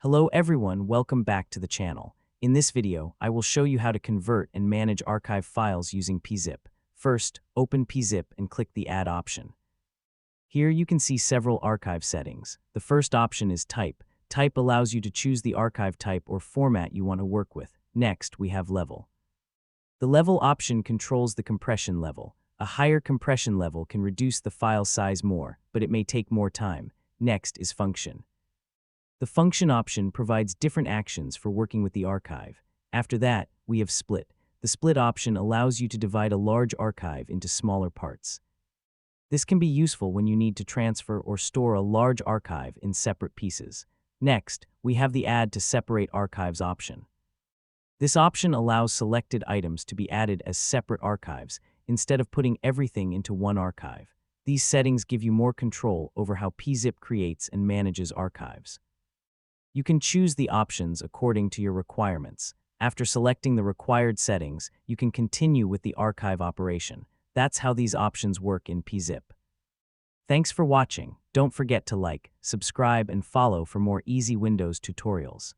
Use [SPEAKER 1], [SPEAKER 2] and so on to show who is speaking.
[SPEAKER 1] Hello everyone, welcome back to the channel. In this video, I will show you how to convert and manage archive files using PeaZip. First, open PeaZip and click the Add option. Here you can see several archive settings. The first option is Type. Type allows you to choose the archive type or format you want to work with. Next, we have Level. The Level option controls the compression level. A higher compression level can reduce the file size more, but it may take more time. Next is Function. The function option provides different actions for working with the archive. After that, we have Split. The Split option allows you to divide a large archive into smaller parts. This can be useful when you need to transfer or store a large archive in separate pieces. Next, we have the Add to Separate Archives option. This option allows selected items to be added as separate archives instead of putting everything into one archive. These settings give you more control over how PeaZip creates and manages archives. You can choose the options according to your requirements. After selecting the required settings, you can continue with the archive operation. That's how these options work in PeaZip. Thanks for watching. Don't forget to like, subscribe, and follow for more easy Windows tutorials.